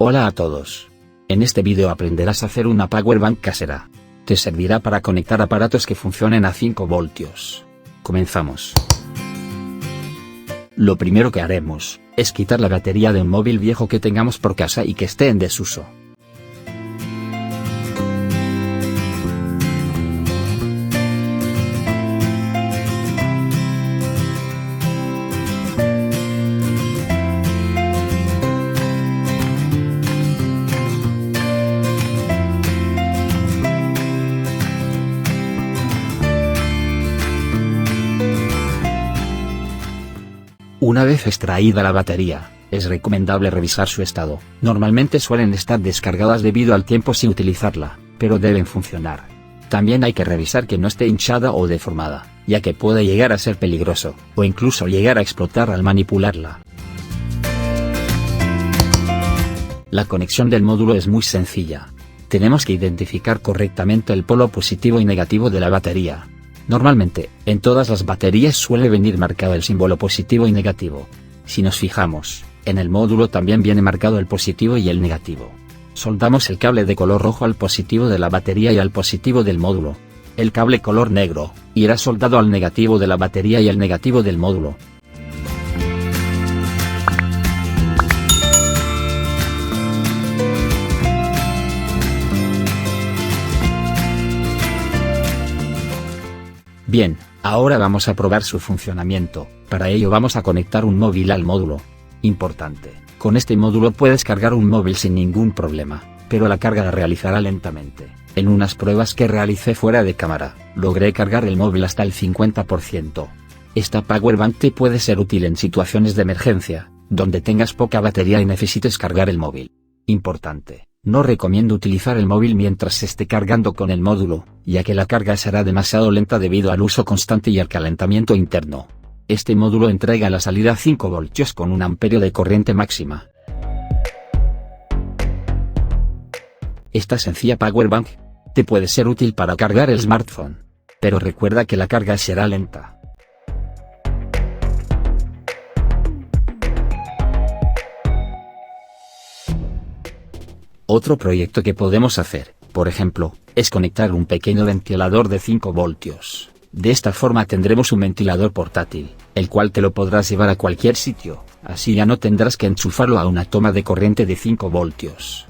Hola a todos. En este vídeo aprenderás a hacer una powerbank casera. Te servirá para conectar aparatos que funcionen a 5 voltios. Comenzamos. Lo primero que haremos es quitar la batería de un móvil viejo que tengamos por casa y que esté en desuso. Una vez extraída la batería, es recomendable revisar su estado. Normalmente suelen estar descargadas debido al tiempo sin utilizarla, pero deben funcionar. También hay que revisar que no esté hinchada o deformada, ya que puede llegar a ser peligroso, o incluso llegar a explotar al manipularla. La conexión del módulo es muy sencilla. Tenemos que identificar correctamente el polo positivo y negativo de la batería. Normalmente, en todas las baterías suele venir marcado el símbolo positivo y negativo. Si nos fijamos, en el módulo también viene marcado el positivo y el negativo. Soldamos el cable de color rojo al positivo de la batería y al positivo del módulo. El cable color negro irá soldado al negativo de la batería y al negativo del módulo. Bien, ahora vamos a probar su funcionamiento. Para ello vamos a conectar un móvil al módulo. Importante, con este módulo puedes cargar un móvil sin ningún problema, pero la carga la realizará lentamente. En unas pruebas que realicé fuera de cámara, logré cargar el móvil hasta el 50%. Esta powerbank te puede ser útil en situaciones de emergencia, donde tengas poca batería y necesites cargar el móvil. Importante. No recomiendo utilizar el móvil mientras se esté cargando con el módulo, ya que la carga será demasiado lenta debido al uso constante y al calentamiento interno. Este módulo entrega la salida 5 voltios con 1 amperio de corriente máxima. Esta sencilla powerbank te puede ser útil para cargar el smartphone, pero recuerda que la carga será lenta. Otro proyecto que podemos hacer, por ejemplo, es conectar un pequeño ventilador de 5 voltios. De esta forma tendremos un ventilador portátil, el cual te lo podrás llevar a cualquier sitio, así ya no tendrás que enchufarlo a una toma de corriente de 5 voltios.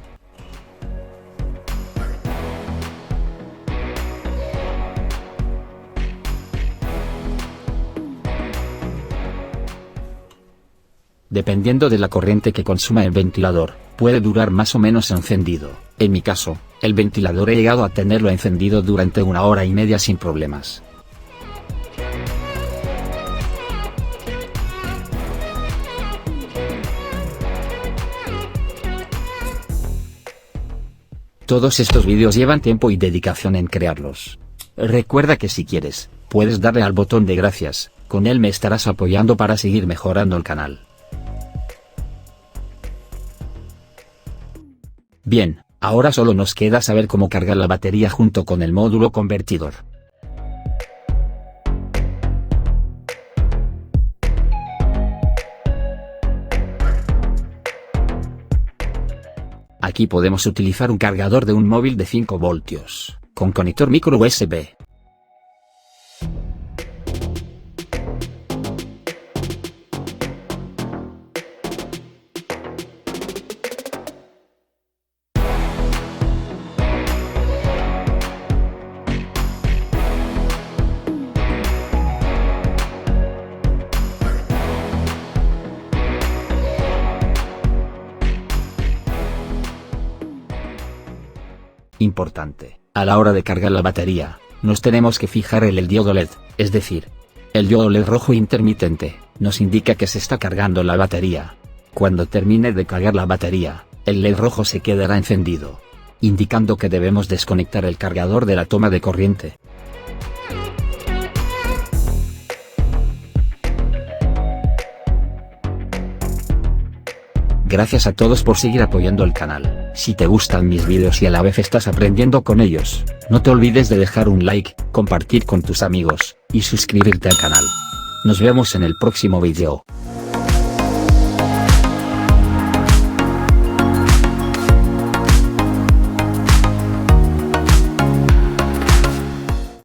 Dependiendo de la corriente que consuma el ventilador, puede durar más o menos encendido. En mi caso, el ventilador he llegado a tenerlo encendido durante 1 hora y media sin problemas. Todos estos vídeos llevan tiempo y dedicación en crearlos. Recuerda que si quieres, puedes darle al botón de gracias, con él me estarás apoyando para seguir mejorando el canal. Bien, ahora solo nos queda saber cómo cargar la batería junto con el módulo convertidor. Aquí podemos utilizar un cargador de un móvil de 5 voltios, con conector micro USB. Importante, a la hora de cargar la batería, nos tenemos que fijar en el diodo LED, es decir, el diodo LED rojo intermitente, nos indica que se está cargando la batería. Cuando termine de cargar la batería, el LED rojo se quedará encendido, indicando que debemos desconectar el cargador de la toma de corriente. Gracias a todos por seguir apoyando el canal. Si te gustan mis vídeos y a la vez estás aprendiendo con ellos, no te olvides de dejar un like, compartir con tus amigos, y suscribirte al canal. Nos vemos en el próximo vídeo.